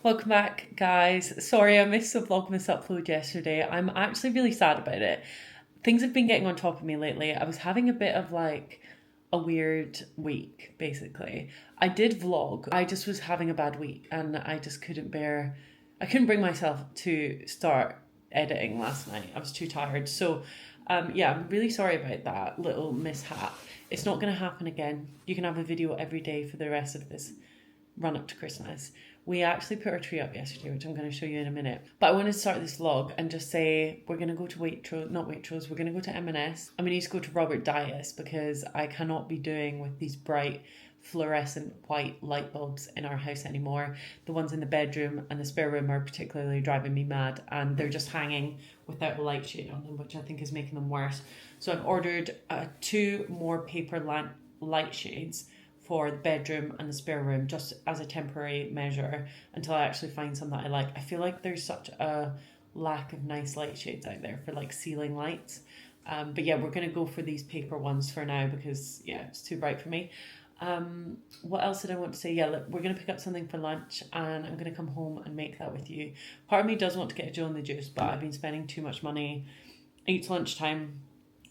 Welcome back, guys. Sorry I missed the vlogmas upload yesterday. I'm actually really sad about it. Things have been getting on top of me lately. I was having a bit of like a weird week, basically. I did vlog. I just was having a bad week and I just couldn't bring myself to start editing last night. I was too tired. So yeah, I'm really sorry about that little mishap. It's not going to happen again. You can have a video every day for the rest of this run up to Christmas. We actually put our tree up yesterday, which I'm going to show you in a minute. But I wanted to start this vlog and just say we're going to go to Waitrose, we're going to go to M&S. And we need to go to Robert Dias because I cannot be doing with these bright fluorescent white light bulbs in our house anymore. The ones in the bedroom and the spare room are particularly driving me mad, and they're just hanging without a light shade on them, which I think is making them worse. So I've ordered 2 more paper light shades for the bedroom and the spare room, just as a temporary measure until I actually find some that I like. I feel like there's such a lack of nice light shades out there for like ceiling lights. But yeah, we're going to go for these paper ones for now because yeah, it's too bright for me. What else did I want to say? Yeah, look, we're going to pick up something for lunch and I'm going to come home and make that with you. Part of me does want to get a Joe and the Juice, but I've been spending too much money. It's lunchtime.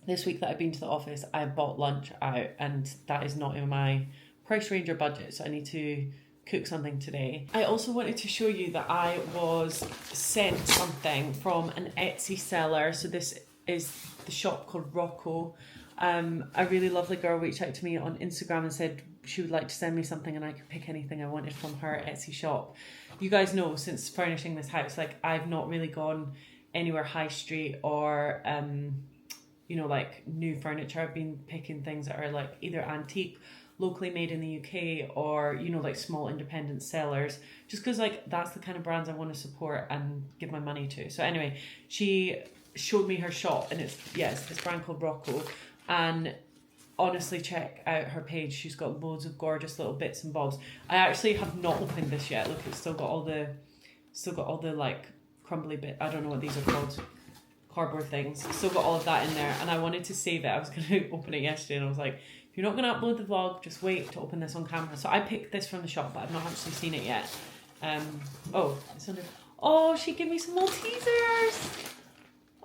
This week that I've been to the office, I bought lunch out and that is not in my price range or budget, so I need to cook something today. I also wanted to show you that I was sent something from an Etsy seller. So this is the shop called ROCO. A really lovely girl reached out to me on Instagram and said she would like to send me something and I could pick anything I wanted from her Etsy shop. You guys know, since furnishing this house, like I've not really gone anywhere high street or you know, like new furniture. I've been picking things that are like either antique, locally made in the UK, or you know, like small independent sellers, just because like that's the kind of brands I want to support and give my money to. So anyway, she showed me her shop and it's this brand called ROCO, and honestly check out her page. She's got loads of gorgeous little bits and bobs. I actually have not opened this yet. Look, it's still got all the like crumbly bit, I don't know what these are called, cardboard things. Still got all of that in there, and I wanted to save it. I was going to open it yesterday and I was like, if you're not going to upload the vlog, just wait to open this on camera. So I picked this from the shop, but I've not actually seen it yet. Oh, she gave me some Maltesers.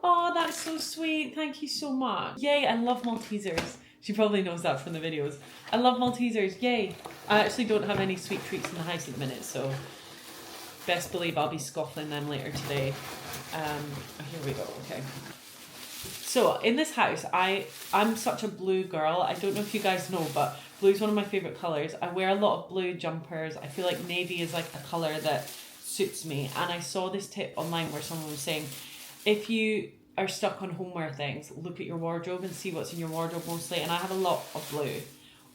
Oh, that's so sweet. Thank you so much. Yay, I love Maltesers. She probably knows that from the videos. I love Maltesers, yay. I actually don't have any sweet treats in the house at the minute, so best believe I'll be scoffing them later today. Here we go, okay. So in this house, I'm such a blue girl. I don't know if you guys know, but blue is one of my favourite colours. I wear a lot of blue jumpers. I feel like navy is like a colour that suits me. And I saw this tip online where someone was saying, if you are stuck on homeware things, look at your wardrobe and see what's in your wardrobe mostly. And I have a lot of blue.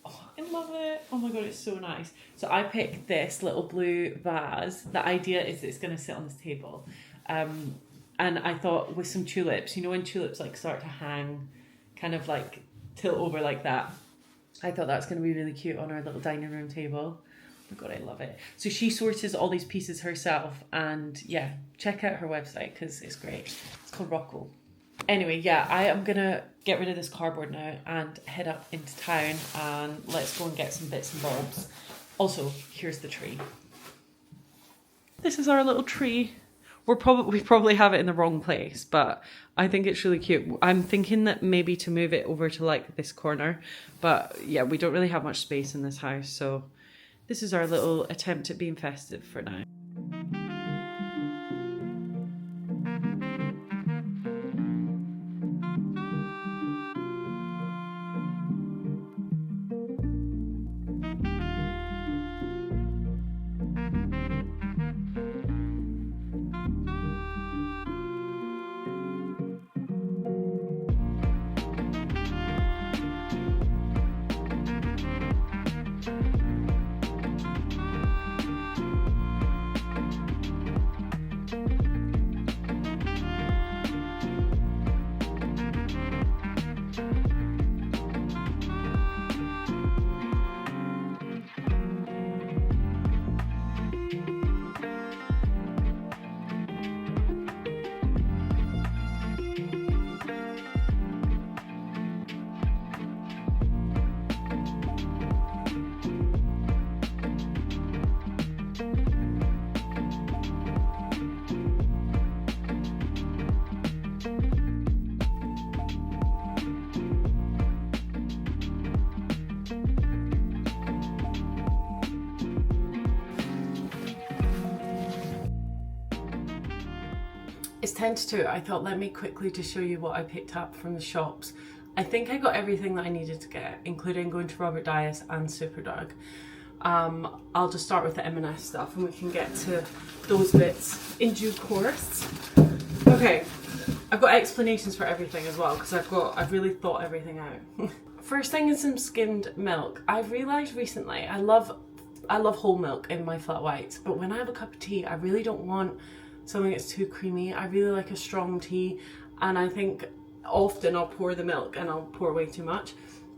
Oh, I love it. Oh my God, it's so nice. So I picked this little blue vase. The idea is it's going to sit on this table. And I thought with some tulips, you know when tulips like start to hang, kind of like tilt over like that, I thought that's going to be really cute on our little dining room table. Oh my God, I love it. So she sources all these pieces herself, and yeah, check out her website because it's great. It's called ROCO. Anyway, yeah, I am going to get rid of this cardboard now and head up into town and let's go and get some bits and bobs. Also, here's the tree. This is our little tree. We probably have it in the wrong place, but I think it's really cute. I'm thinking that maybe to move it over to like this corner, but yeah, we don't really have much space in this house, so this is our little attempt at being festive for now. It's 10 to 2. I thought let me quickly just show you what I picked up from the shops. I think I got everything that I needed to get, including going to Robert Dias and Superdrug. I'll just start with the M&S stuff and we can get to those bits in due course. Okay, I've got explanations for everything as well because I've really thought everything out. First thing is some skimmed milk. I've realised recently I love whole milk in my flat whites, but when I have a cup of tea I really don't want something that's too creamy. I really like a strong tea, and I think often I'll pour the milk and I'll pour way too much.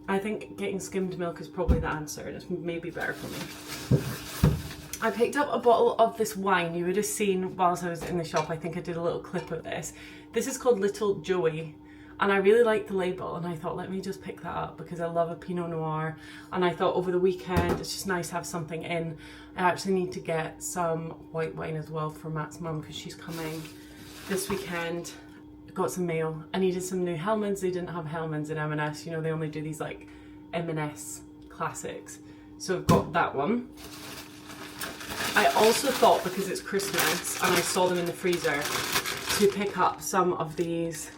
I think getting skimmed milk is probably the answer, and it's maybe better for me. I picked up a bottle of this wine. You would have seen whilst I was in the shop, I think I did a little clip of this. This is called Little Joey, and I really like the label, and I thought let me just pick that up because I love a Pinot Noir, and I thought over the weekend it's just nice to have something in. I actually need to get some white wine as well for Matt's mum because she's coming this weekend. Got some mail. I needed some new Hellmann's. They didn't have Hellmann's in M&S. You know, they only do these like M&S classics. So I've got that one. I also thought, because it's Christmas and I saw them in the freezer, to pick up some of these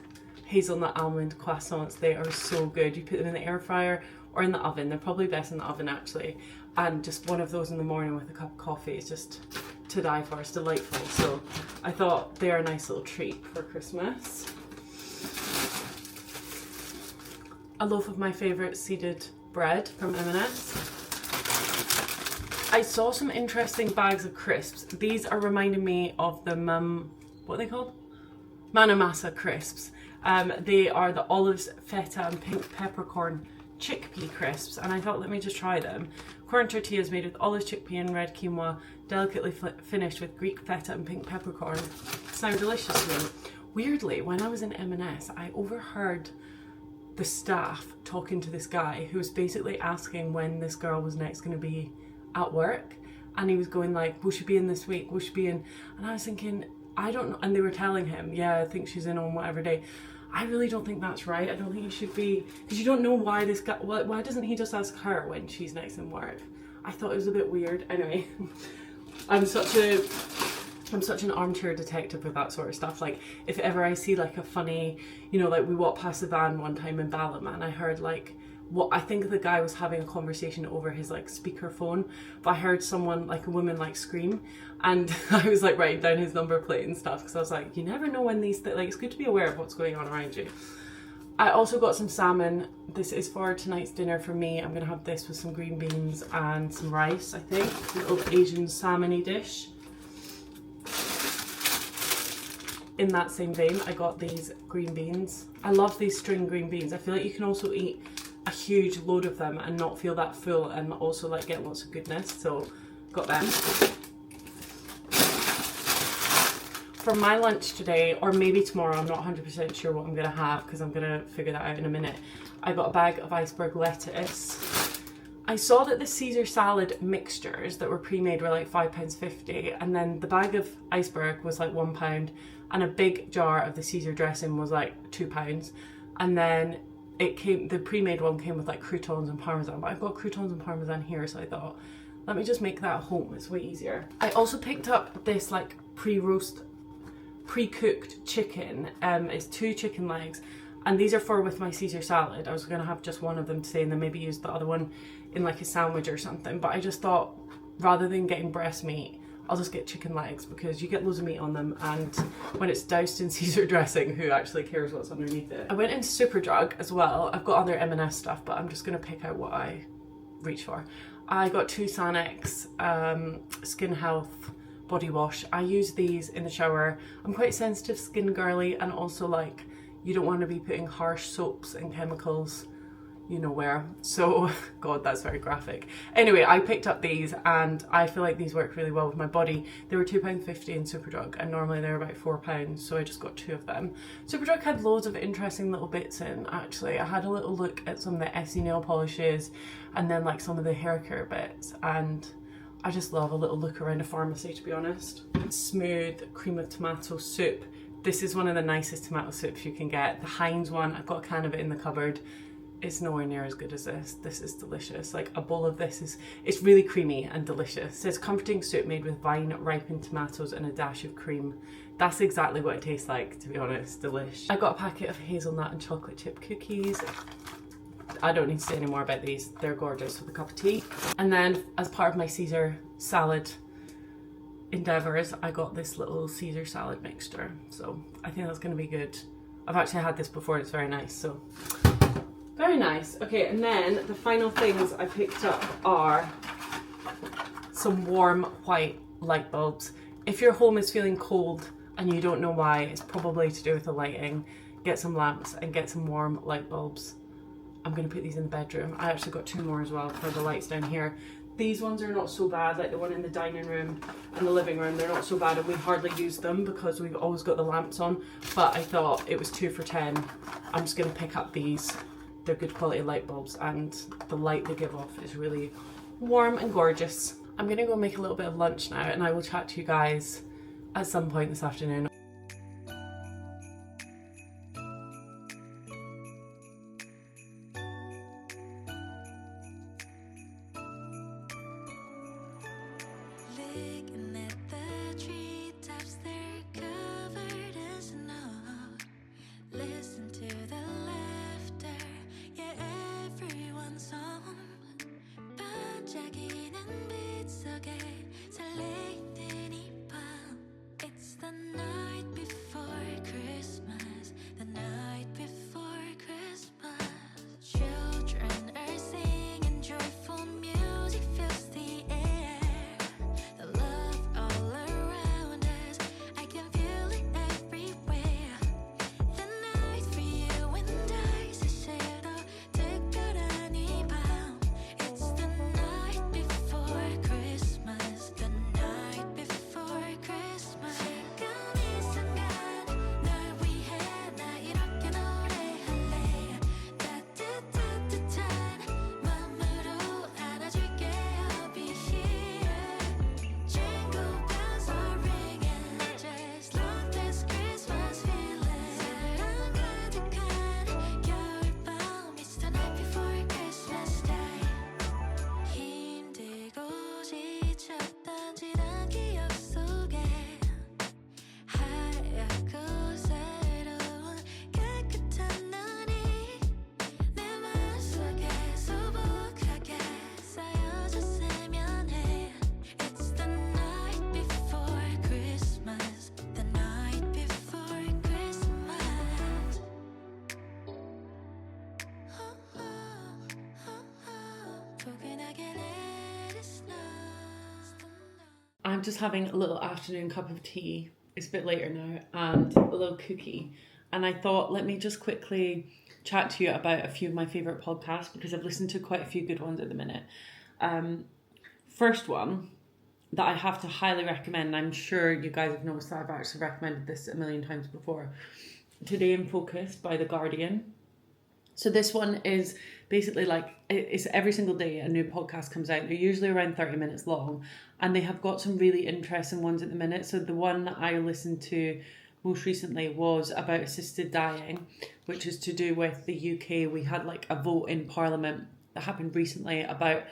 hazelnut almond croissants. They are so good. You put them in the air fryer or in the oven. They're probably best in the oven actually. And just one of those in the morning with a cup of coffee is just to die for. It's delightful. So I thought they're a nice little treat for Christmas. A loaf of my favourite seeded bread from M&S. I saw some interesting bags of crisps. These are reminding me of the what are they called? Manamasa crisps. They are the olives, feta and pink peppercorn chickpea crisps, and I thought let me just try them. Corn tortillas made with olives, chickpea and red quinoa, delicately finished with Greek feta and pink peppercorn. Sound delicious to me. Weirdly, when I was in M&S, I overheard the staff talking to this guy who was basically asking when this girl was next going to be at work, and he was going like, will she be in this week, will she be in, and I was thinking, I don't know, and they were telling him, yeah, I think she's in on whatever day. I really don't think that's right. I don't think you should be, because you don't know why this guy, why doesn't he just ask her when she's next in work? I thought it was a bit weird. Anyway, I'm such an armchair detective with that sort of stuff. Like if ever I see like a funny, you know, like we walked past the van one time in Ballama and I heard like, what I think the guy was having a conversation over his like speakerphone, but I heard someone, like a woman, like scream, and I was like writing down his number plate and stuff because I was like, you never know when these like, it's good to be aware of what's going on around you. I also got some salmon. This is for tonight's dinner for me. I'm gonna have this with some green beans and some rice, I think. A little Asian salmon-y dish. In that same vein, I got these green beans. I love these string green beans. I feel like you can also eat a huge load of them and not feel that full and also like get lots of goodness, so got them. For my lunch today, or maybe tomorrow, I'm not 100% sure what I'm gonna have because I'm gonna figure that out in a minute, I got a bag of iceberg lettuce. I saw that the Caesar salad mixtures that were pre-made were like £5.50, and then the bag of iceberg was like £1, and a big jar of the Caesar dressing was like £2, and then the pre-made one came with like croutons and parmesan, but I've got croutons and parmesan here, so I thought let me just make that at home, it's way easier. I also picked up this like pre-cooked chicken. It's 2 chicken legs, and these are for with my Caesar salad. I was gonna have just one of them today and then maybe use the other one in like a sandwich or something, but I just thought rather than getting breast meat, I'll just get chicken legs because you get loads of meat on them, and when it's doused in Caesar dressing, who actually cares what's underneath it? I went into Superdrug as well. I've got other M&S stuff, but I'm just gonna pick out what I reach for. I got 2 Sanex Skin Health body wash. I use these in the shower. I'm quite sensitive skin girly, and also like you don't want to be putting harsh soaps and chemicals you know where. So, God, that's very graphic. Anyway, I picked up these and I feel like these work really well with my body. They were £2.50 in Superdrug and normally they're about £4, so I just got 2 of them. Superdrug had loads of interesting little bits in, actually. I had a little look at some of the Essie nail polishes and then like some of the hair care bits, and I just love a little look around a pharmacy, to be honest. Smooth cream of tomato soup. This is one of the nicest tomato soups you can get. The Heinz one, I've got a can of it in the cupboard. is nowhere near as good as this. This is delicious. Like a bowl of this it's really creamy and delicious. It says comforting soup made with vine ripened tomatoes and a dash of cream. That's exactly what it tastes like, to be honest. Delish. I got a packet of hazelnut and chocolate chip cookies. I don't need to say any more about these. They're gorgeous with a cup of tea. And then as part of my Caesar salad endeavours, I got this little Caesar salad mixture. So I think that's going to be good. I've actually had this before. It's very nice. So very nice. Okay, and then the final things I picked up are some warm white light bulbs. If your home is feeling cold and you don't know why, it's probably to do with the lighting. Get some lamps and get some warm light bulbs. I'm going to put these in the bedroom. I actually got 2 more as well for the lights down here. These ones are not so bad, like the one in the dining room and the living room. They're not so bad, and we hardly use them because we've always got the lamps on. But I thought it was 2 for 10. I'm just going to pick up these. They're good quality light bulbs, and the light they give off is really warm and gorgeous. I'm going to go make a little bit of lunch now, and I will chat to you guys at some point this afternoon. I'm just having a little afternoon cup of tea. It's a bit later now, and a little cookie. And I thought, let me just quickly chat to you about a few of my favourite podcasts, because I've listened to quite a few good ones at the minute. First one that I have to highly recommend, and I'm sure you guys have noticed that I've actually recommended this a million times before. Today in Focus by The Guardian. So this one is basically like, it's every single day a new podcast comes out. They're usually around 30 minutes long, and they have got some really interesting ones at the minute. So the one I listened to most recently was about assisted dying, which is to do with the UK. We had like a vote in Parliament that happened recently about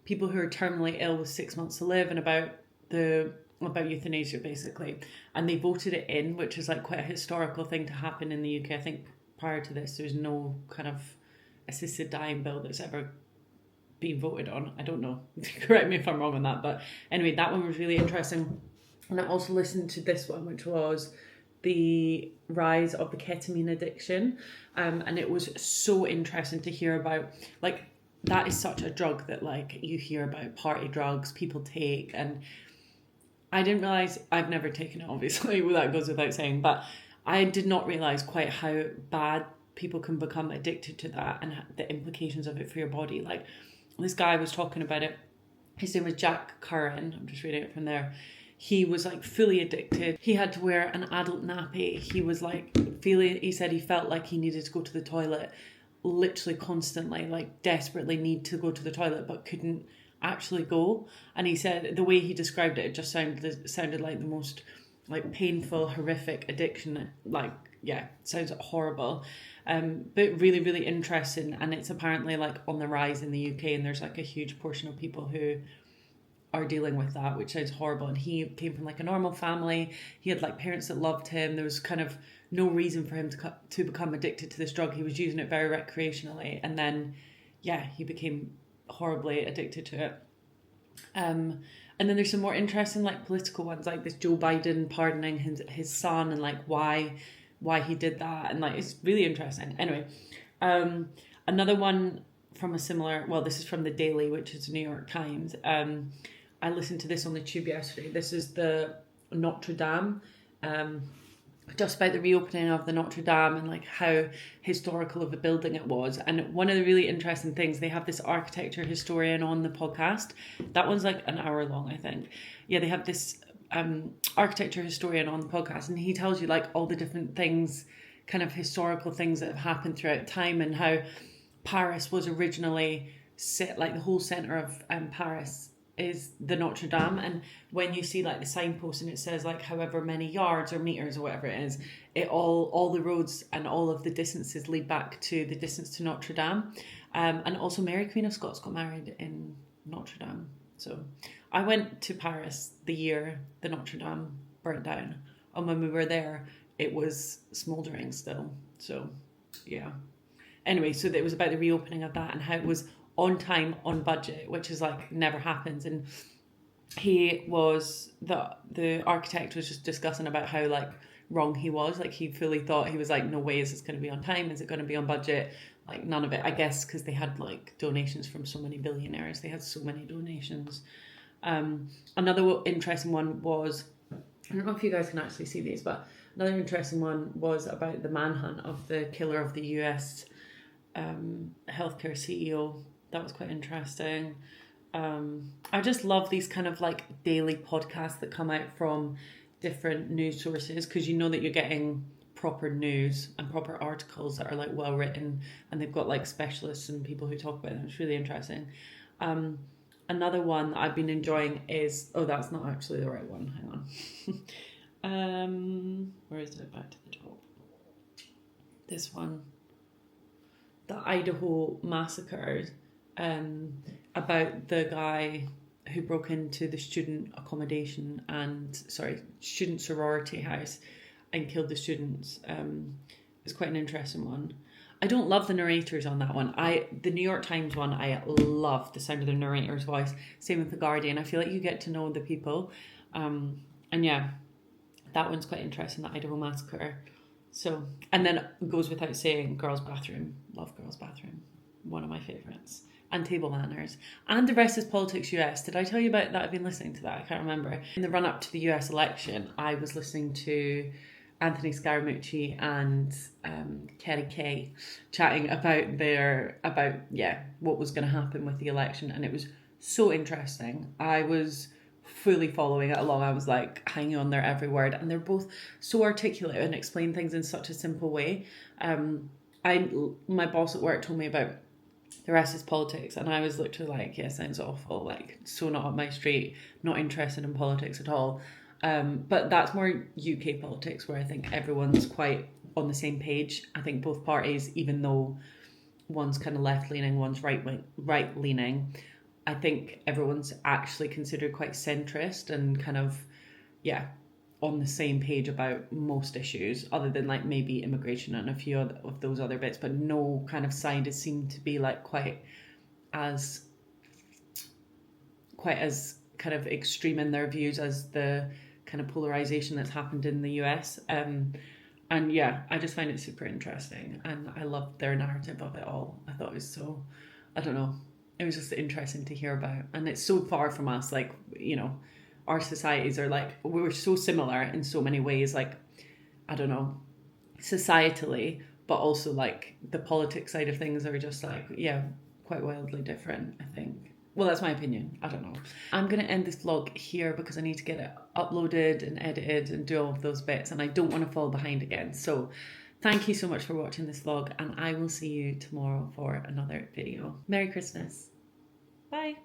people who are terminally ill with 6 months to live, and about euthanasia basically. And they voted it in, which is like quite a historical thing to happen in the UK. I think prior to this, there's no kind of assisted dying bill that's ever been voted on. I don't know. Correct me if I'm wrong on that. But anyway, that one was really interesting. And I also listened to this one, which was the rise of the ketamine addiction. And it was so interesting to hear about, like, that is such a drug that, like, you hear about party drugs people take. And I didn't realise, I've never taken it, obviously, that goes without saying, but I did not realise quite how bad people can become addicted to that and the implications of it for your body. Like, this guy was talking about it. His name was Jack Curran. I'm just reading it from there. He was like fully addicted. He had to wear an adult nappy. He was like he said he felt like he needed to go to the toilet literally constantly, like desperately need to go to the toilet, but couldn't actually go. And he said the way he described it, it just sounded like the most like painful, horrific addiction like yeah, sounds horrible. But really, really interesting. And it's apparently like on the rise in the UK, and there's like a huge portion of people who are dealing with that, which sounds horrible. And he came from like a normal family. He had like parents that loved him. There was kind of no reason for him to become addicted to this drug. He was using it very recreationally, and then yeah, he became horribly addicted to it. And then there's some more interesting like political ones, like this Joe Biden pardoning his son, and like why he did that, and like it's really interesting. Anyway, another one from a similar, well, this is from the Daily, which is the New York Times. I listened to this on the tube yesterday. This is the Notre Dame, just about the reopening of the Notre Dame and like how historical of a building it was. And one of the really interesting things, they have this architecture historian on the podcast. That one's like an hour long, I think. Yeah, they have this architecture historian on the podcast, and he tells you like all the different things, kind of historical things that have happened throughout time, and how Paris was originally set, like the whole center of Paris is the Notre Dame. And when you see like the signpost and it says like however many yards or meters or whatever it is, it all the roads and all of the distances lead back to the distance to Notre Dame. And also Mary Queen of Scots got married in Notre Dame. So I went to Paris the year the Notre Dame burnt down, and when we were there it was smouldering still. So yeah, anyway, so it was about the reopening of that and how it was on time, on budget, which is like never happens. And he was, the architect was just discussing about how like wrong he was. Like he fully thought, he was like, no way is this going to be on time, is it going to be on budget? Like none of it, I guess, because they had like donations from so many billionaires. They had so many donations. Another interesting one was, I don't know if you guys can actually see these, but another interesting one was about the manhunt of the killer of the US healthcare CEO. That was quite interesting. I just love these kind of like daily podcasts that come out from different news sources, because you know that you're getting proper news and proper articles that are like well written, and they've got like specialists and people who talk about them. It's really interesting. Another one that I've been enjoying is, oh, that's not actually the right one. Hang on. Where is it? Back to the top. This one. The Idaho massacre, about the guy who broke into the student student sorority house and killed the students. It's quite an interesting one. I don't love the narrators on that one. The New York Times one, I love the sound of the narrator's voice. Same with the Guardian. I feel like you get to know the people. And yeah, that one's quite interesting, the Idaho massacre. So, and then it goes without saying, Girls' Bathroom. Love Girls' Bathroom. One of my favourites. And Table Manners. And The Rest is Politics US. Did I tell you about that? I've been listening to that. I can't remember. In the run-up to the US election, I was listening to Anthony Scaramucci and Kerry Kay chatting about what was going to happen with the election. And it was so interesting. I was fully following it along. I was like hanging on their every word, and they're both so articulate and explain things in such a simple way. My boss at work told me about The Rest is Politics, and I was literally like, yeah, sounds awful, like so not up my street, not interested in politics at all. But that's more UK politics, where I think everyone's quite on the same page. I think both parties, even though one's kind of left leaning, one's right leaning, I think everyone's actually considered quite centrist and kind of, yeah, on the same page about most issues, other than like maybe immigration and a few of those other bits, but no kind of side has seemed to be like quite as kind of extreme in their views as the kind of polarization that's happened in the US. And yeah, I just find it super interesting, and I loved their narrative of it all. I thought it was so, I don't know, it was just interesting to hear about. And it's so far from us, like, you know, our societies are like, we're so similar in so many ways, like, I don't know, societally, but also like the politics side of things are just like, yeah, quite wildly different, I think. Well, that's my opinion. I don't know. I'm going to end this vlog here because I need to get it uploaded and edited and do all of those bits, and I don't want to fall behind again. So thank you so much for watching this vlog, and I will see you tomorrow for another video. Merry Christmas. Bye.